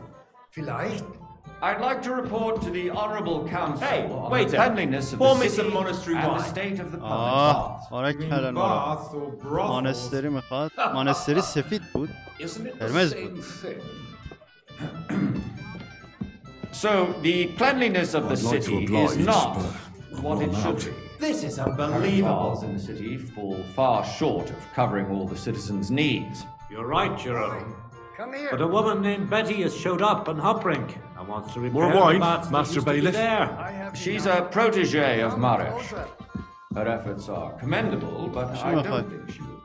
Vielleicht I'd like to report to the Honourable Council on wait the cleanliness of the city monastery and the state of the public baths. آره کردن مانستری میخواد. مانستری سفید بود. قرمز بود. So the cleanliness of the city is not what it should be. This is unbelievable. Baths in the city fall far short of covering all the citizens' needs. You're right, Jerome. Come here. But a woman named Betty has showed up on Hoprink and wants to repair More the wine, baths that Master used to be Bailiff? there. She's a protege of Marish. Her efforts are commendable, but I don't think she will.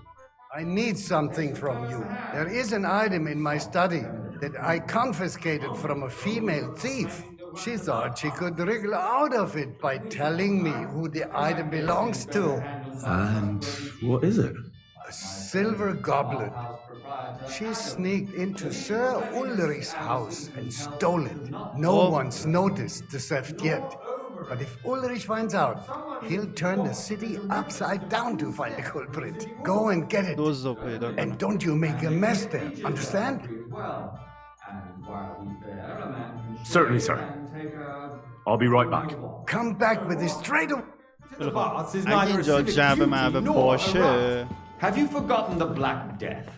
I need something from you. There is an item in my study that I confiscated from a female thief. She thought she could wriggle out of it by telling me who the item belongs to. And what is it? A silver goblet. She sneaked into Sir Ulrich's house and stole it. No one's noticed the theft yet. But if Ulrich finds out, he'll turn the city upside down to find the culprit. Go and get it. And don't you make a mess there, understand? Certainly, sir. I'll be right back. Come back with it straight away. اگه اینجا جعبه معبه باشه Have you forgotten the Black Death?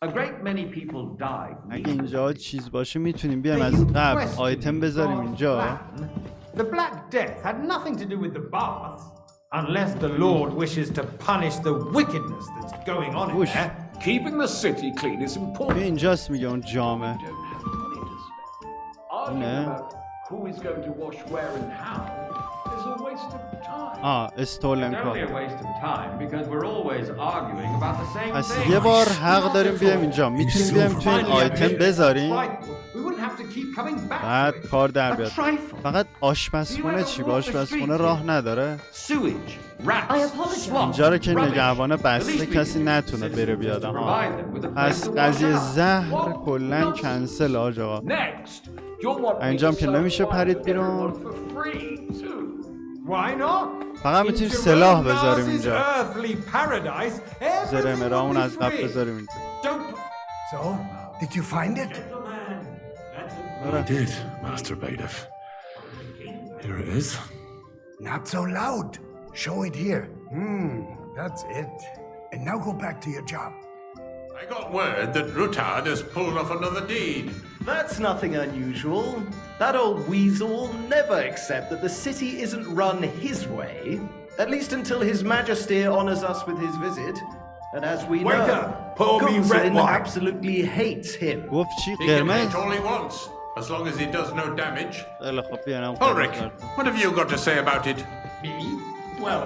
A great many people died. اگه اینجا چیز باشه میتونیم بیایم از قبل آیتم بذاریم اینجا. The Black Death had nothing to do with the baths, unless the Lord wishes to punish the wickedness that's going on in there. Keeping the city clean is important. اینجاست میگه اون جامه. Arguing about who is going to wash where and how is a waste of time. استولن It's only a waste of time because we're always arguing about the same پس thing. یه بار حق داریم بیایم اینجا. میتونیم بیایم توی این آیتم بذاریم. بعد کار در بیاد. فقط آشپزخونه چی؟ با آشپزخونه راه نداره؟ اینجا رو که نگهبانه بسته کسی نتونه بره بیاد. پس قضیه زهر کلن کنسل آقا. اینجا هم که نمیشه پرید بیرون. فقط میتونیم سلاح بذاریم اینجا. زرمرامون از قبل بذاریم اینجا. So, did you find it? I did, Master Bailiff. Here it is. Not so loud. Show it here. That's it. And now go back to your job. I got word that Rutard has pulled off another deed. That's nothing unusual. That old weasel will never accept that the city isn't run his way, at least until His Majesty honors us with his visit. And as we know, Godson absolutely hates him. He can hate all he wants, as long as he does no damage. Ulrich, what have you got to say about it? Me? Well,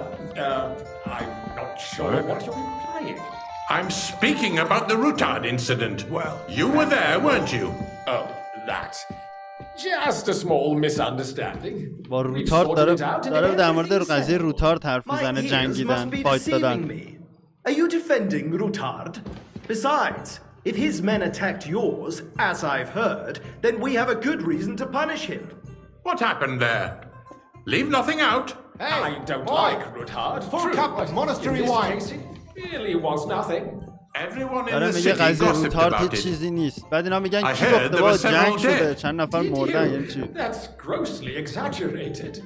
I'm not sure what you're implying. I'm speaking about the Rutard incident. Well, you were there, weren't you? Oh, that. Just a small misunderstanding. با روتارد داره در مورد قضیه روتارد حرف میزنه. جنگیدن، فایت دادن. Are you defending Rutard? Besides, if his men attacked yours, as I've heard, then we have a good reason to punish him. What happened there? Leave nothing out. Hey, I don't like Rutard. Full cup of monastery wine. It really was nothing. Everyone in داره the میگه city قضیه gossiped روتارد about هیچ it. چیزی نیست. بعد اینا میگن I کی heard گفته there با were جنگ several شده، dead. چند نفر مردن یعنی چی؟ That's grossly exaggerated.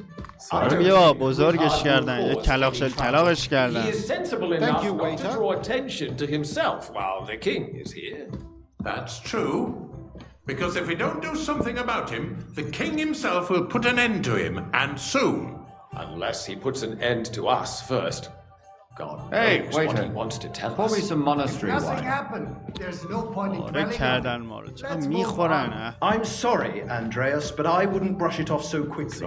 داره میگه با بزرگش کردن، یه کلاغش کردن. He is sensible enough not to draw attention to himself while the king is here. That's true. Because if we don't do something about him, the king himself will put an end to him, and soon. Unless he puts an end to us first. God knows what he wants to tell us. Pour me some monastery Nothing wine. happened. There's no point in آره کردن ما رو. چرا میخورن؟ I'm sorry, Andreas, but I wouldn't brush it off so quickly.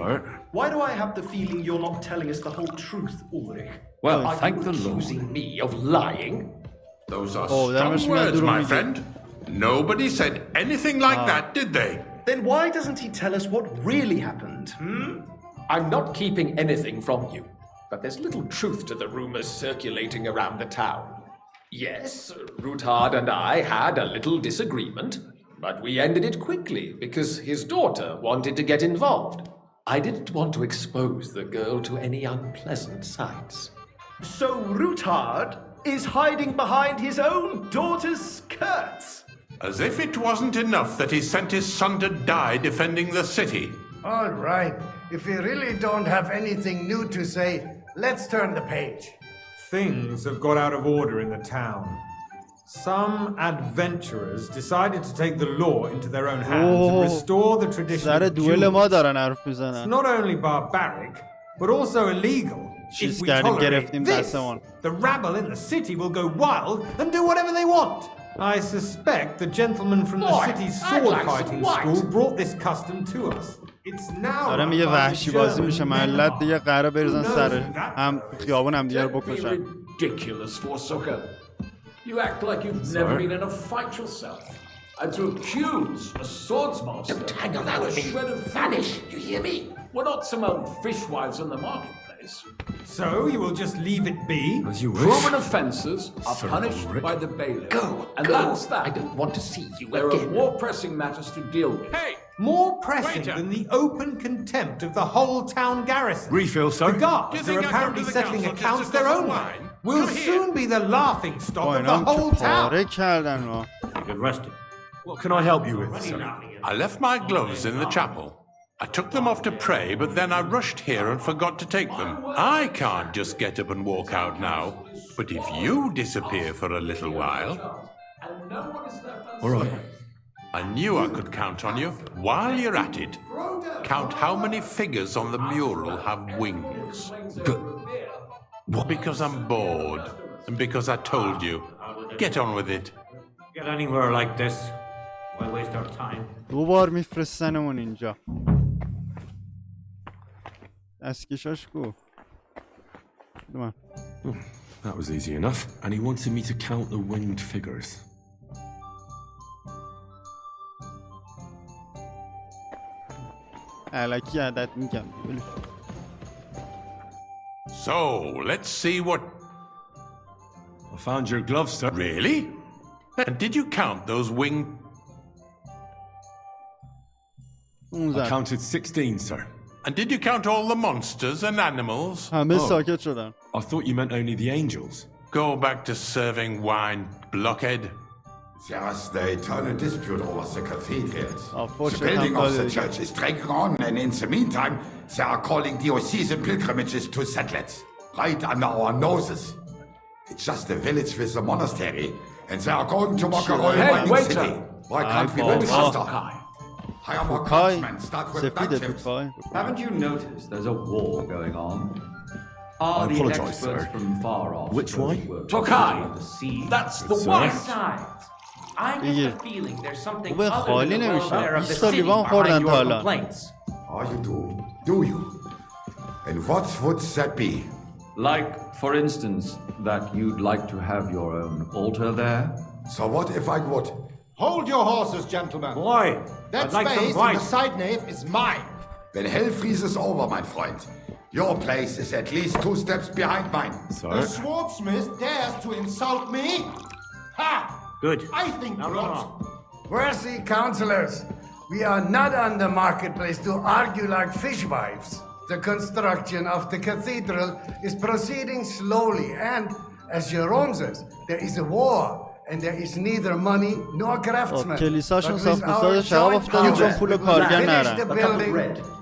Why do I have the feeling you're not telling us the whole truth, Ulrich? Well, Are thank you the Lord. accusing me of lying? Those are strong words, my friend. Nobody said anything like that, did they? Then why doesn't he tell us what really happened, I'm not keeping anything from you, but there's little truth to the rumors circulating around the town. Yes, Rutard and I had a little disagreement, but we ended it quickly because his daughter wanted to get involved. I didn't want to expose the girl to any unpleasant sights. So Rutard is hiding behind his own daughter's skirts? As if it wasn't enough that he sent his son to die defending the city. All right. If you really don't have anything new to say, let's turn the page. Things have got out of order in the town. Some adventurers decided to take the law into their own hands and restore the tradition of duels. It's not only barbaric, but also illegal. If we tolerate this, the rabble in the city will go wild and do whatever they want. I suspect the gentleman from the city's sword-fighting school brought this custom to us. It's now داره میگه وحشی بازی میشه ملت دیگه قراره بریزن سر هم خیابون هم دیگه رو بکشن. Ridiculous, Forsucker. You act like you've never been in a fight yourself. And to accuse a swordsmaster... Don't hang around with me. Vanish, you hear me? We're not some old fishwives in the marketplace. So you will just leave it be? As you wish. Proven offences are punished by the bailiff. Go, that's that. I don't want to see you There again. are more pressing matters to deal with. Hey! More pressing than the open contempt of the whole town garrison. Refill, sir. The guards are apparently settling accounts their own way. We'll soon be the laughing stock of the whole town. Get rested. What can I help you with, sir? I left my gloves in the chapel. I took them off to pray, but then I rushed here and forgot to take them. I can't just get up and walk out now. But if you disappear for a little while... All right. I knew I could count on you. While you're at it, count how many figures on the mural have wings. Good. What? Because I'm bored. And because I told you. Get on with it. Get anywhere like this. Why waste our time? دوبار میفرستنمون اینجا. دستکشاش کو. That was easy enough. And he wanted me to count the winged figures. الکی عدد میگم. So, let's see what... I found your gloves, sir. Really? And did you count those winged... I counted 16, sir. And did you count all the monsters and animals? همه ساکت شدن. I thought you meant only the angels. Go back to serving wine, blockhead. There's the eternal dispute over the cathedrals. The building of the church is dragging on, and in the meantime, they are calling diocesan pilgrimages to settlers, right under our noses. It's just a village with a monastery, and they are going to mock a royal mining city. Why can't we move faster? Hire more craftsmen, start with battleships. Haven't you noticed there's a war going on? I apologize, sir. From far off which way? Tokai! That's the one! I get the feeling there's something other خالی than the نمیشه. welfare of the 20 city لیوان خوردن behind تا your الان. complaints. Oh, you do? Do you? And what would that be? Like, for instance, that you'd like to have your own altar there? So what if I would? Hold your horses, gentlemen. Why? That I'd like space some in the side nave is mine. When hell freezes over, my friend, your place is at least 2 steps behind mine. The swordsmith dares to insult me? Ha! Good. I think not. Mercy, counselors. We are not on the marketplace to argue like fishwives. The construction of the cathedral is proceeding slowly, and, as Jerome says, there is a war, and there is neither money nor craftsmen. کلیساشون ساخت ساز شراب افتاده چون پول کارگر نرن. The building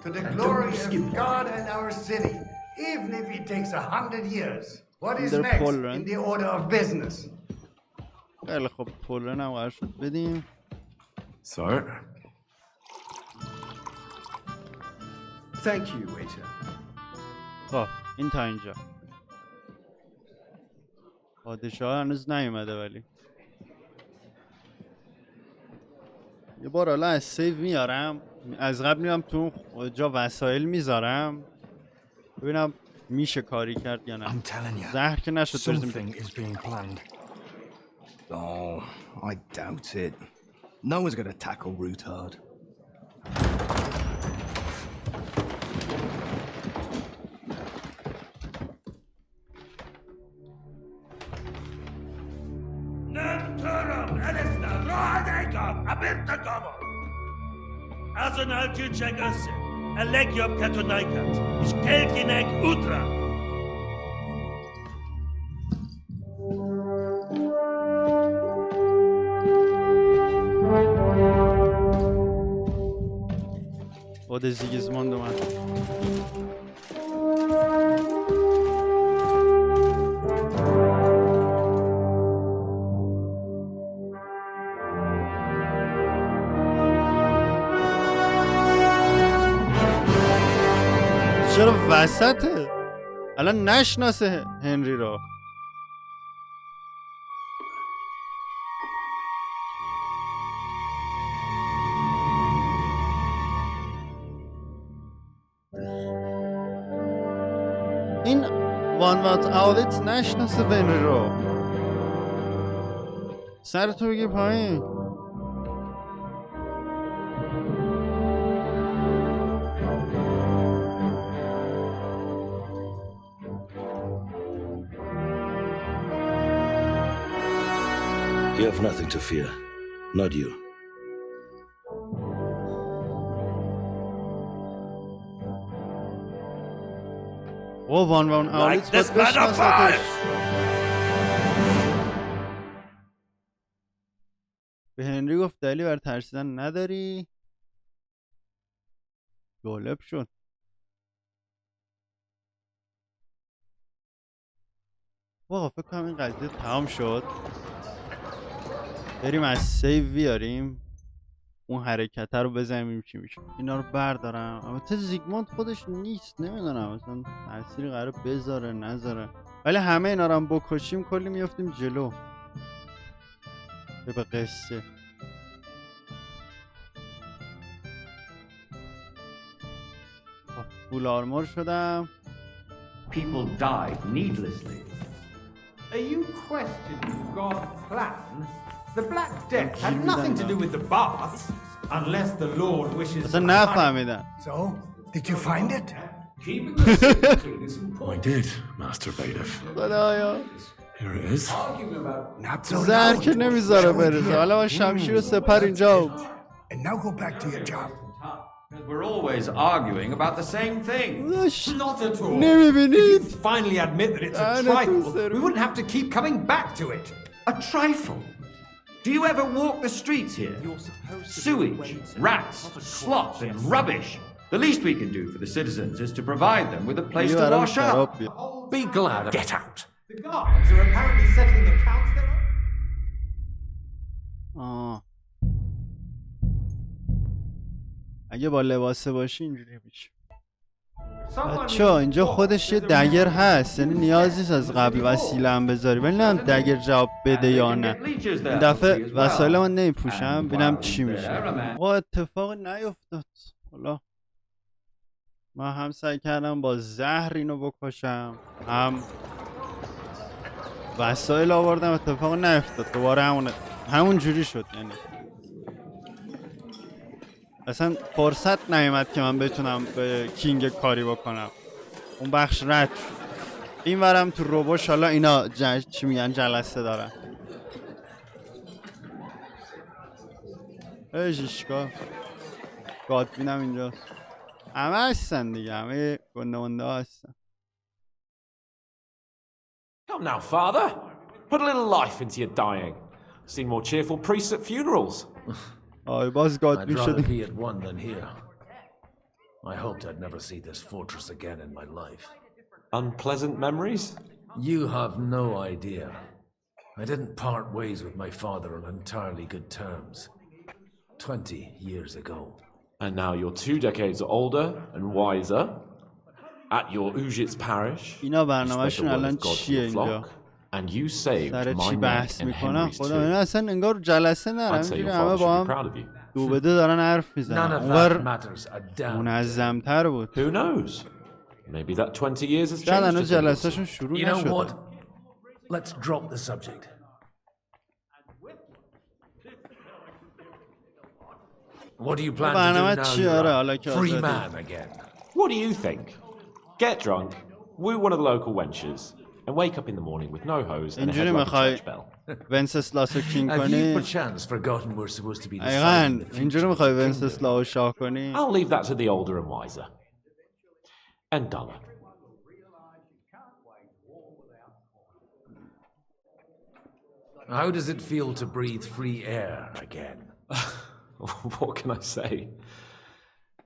to the glory of God and our city, even if it takes 100 years. What is next in the order of business? خیلی خب پولن هم قرار شد بدیم. Sir. Thank you, waiter. خب این تا اینجا. پادشاه هنوز نیومده ولی. یه بار حالا از سیو میارم. از قبل میام تو جا وسایل میذارم. ببینم میشه کاری کرد یا نه. زهر که نشد Something is being planned. Oh, I doubt it. No one's going to tackle Rootard. Az an altűtség össze. A legjobb katonáikat. És kelkinek útra. خود زیگزموند اومد. چرا وسطه؟ الان نشناسه هنری رو. این وان وات آولت نشناسه هنری رو. سرتو بگی پایین. You have nothing to fear. Not you. Oh, one Like this man of fire! به هنری گفت دلیلی بر ترسیدن نداری. جالب شد. واقعا فکر کنم این قضیه تمام شد. بریم از سیو بیاریم اون حرکت رو بزنیم چی میشه. اینا رو بردارم. البته زیگموند خودش نیست، نمیدونم مثلا تأثیری قراره بذاره نذاره، ولی همه اینا رو هم بکشیم کلی میافتیم جلو به قصه. فول آرمور شدم. People died needlessly. Are you questioning God's plan? The Black Death had nothing to do with the baths, unless the Lord wishes. اصلا نفهمیدم. So, did you find it? Keeping the city clean is important. I did, Master Bailiff. خدایا. Here it is. زهر که نمیذاره برسه. حالا با شمشیر و سپر اینجا. And now go back to your job. We're always arguing about the same thing. Not at all. نمیبینید؟ If you finally admit that it's a trifle, we wouldn't have to keep coming back to it. A trifle? Do you ever walk the streets here? Sewage, rats, slop and rubbish. The least we can do for the citizens is to provide them with a place to wash up. Be glad. Get out. The guards are apparently settling accounts there. اگه با لباسه باشی اینجوری میشه. بچه‌ها اینجا خودش یه دگر هست، یعنی نیاز نیست از قبل وسیله هم بذاری، ولی نه دگر جواب بده یا نه. این دفعه وسایل من نمیپوشم ببینم چی میشه. آقا اتفاق نیفتاد. حالا من هم سعی کردم با زهر اینو بکشم، هم وسایل آوردم، اتفاق نیفتاد. دوباره همون جوری شد. یعنی اصلا فرصت نیومد که من بتونم به کینگ کاری بکنم. اون بخش رد شد. این ورم تو روبوش حالا اینا چی میگن جلسه دارن. ایشکا گادبینم اینجاست. همه هستن دیگه، همه گنده منده هستن. Come now, father. Put a little life into your dying. Seen more cheerful priests at funerals. آی باز گادبین شدیم. I'd rather be at one than here. I hoped I'd never see this fortress again in my life. Unpleasant memories? You have no idea. I didn't part ways with my father on entirely good terms. 20 years ago. And now you're 2 decades older and wiser. At your Ujit's parish. اینا برنامه‌شون الان چیه اینجا؟ And you saved سر my چی neck بحث and میکنن؟ Henry's خدا too. اینا اصلا انگار جلسه نرم، اینجوری همه با هم دو به دو دارن حرف میزنن. اونور منظم‌تر بود. Who knows? Maybe that 20 years has شاید changed. هنوز جلسه‌شون شروع You know نشده. what? Let's drop the subject. What do you plan to do now you're a free man again? What do you think? Get drunk, woo one of the local wenches, and wake up in the morning with no hose and a head اینجوری like a میخوای church bell. ونسسلاس رو کینگ Have you کنی؟ perchance forgotten we're supposed to be دقیقاً deciding the اینجوری میخوای ونسسلا رو شاه کنی؟ I'll leave that to the older and wiser. And duller. How does it feel to breathe free air again? What can I say?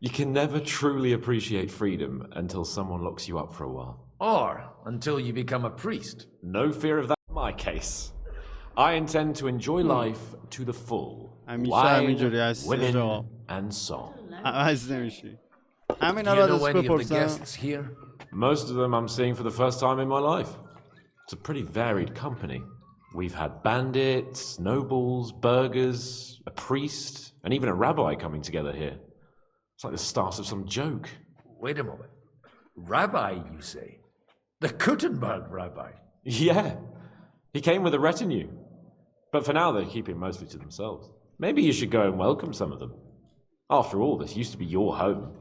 You can never truly appreciate freedom until someone locks you up for a while. Or until you become a priest. No fear of that in my case. I intend to enjoy life to the full. Wine, women, and song. Do you know any of the guests here? Most of them I'm seeing for the first time in my life. It's a pretty varied company. We've had bandits, nobles, burghers, a priest, and even a rabbi coming together here. It's like the start of some joke. Wait a moment. Rabbi, you say? The Kotenberg rabbi? Yeah. He came with a retinue. But for now, they're keeping mostly to themselves. Maybe you should go and welcome some of them. After all, this used to be your home.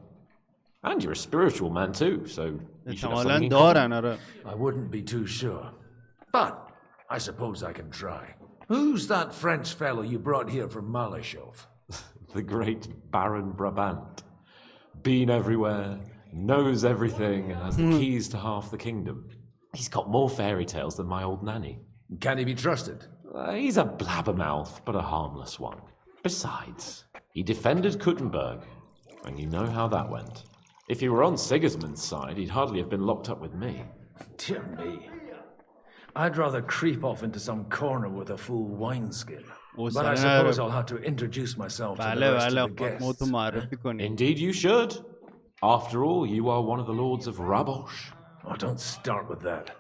And you're a spiritual man too, so you should have something in common. I wouldn't be too sure. But I suppose I can try. Who's that French fellow you brought here from Malashov? The great Baron Brabant. Been everywhere, knows everything, and has the keys to half the kingdom. He's got more fairy tales than my old nanny. Can he be trusted? He's a blabbermouth, but a harmless one. Besides, he defended Kotenberg, and you know how that went. If he were on Sigismund's side, he'd hardly have been locked up with me. Dear me. I'd rather creep off into some corner with a full wineskin. But I suppose I'll have to introduce myself to the rest of the guests. Indeed you should. After all, you are one of the lords of Rabosh. Oh, don't start with that.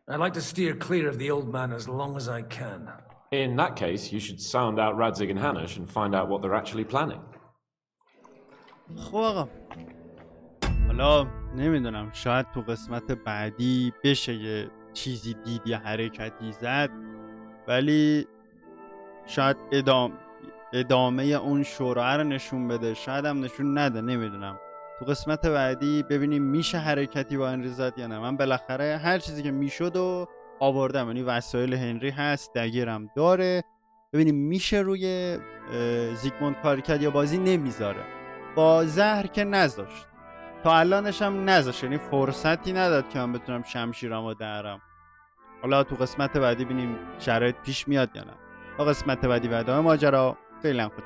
I'd like to steer clear of the old man as long as I can. In that case, you should sound out Radzig and Hanush and find out what they're actually planning. خب حالا نمیدونم شاید تو قسمت بعدی بشه یه چیزی دید یا حرکتی زد، ولی شاید ادامه اون شورای رو نشون بده، شاید هم نشون نده، نمیدونم. تو قسمت بعدی ببینیم میشه حرکتی با هنری زد یا نه. من بالاخره هر چیزی که میشد و آوردم، یعنی وسایل هنری هست، دگیرم داره، ببینیم میشه روی زیگموند کار کرد یا بازی نمیذاره. با زهر که نذاشت، تا الانش هم نذاشت، یعنی فرصتی نداد که من بتونم شمشیرمو درم. حالا تو قسمت بعدی ببینیم شرایط پیش میاد یا نه. تا قسمت بعدی و ادامه ماجرا. فعلا خدا.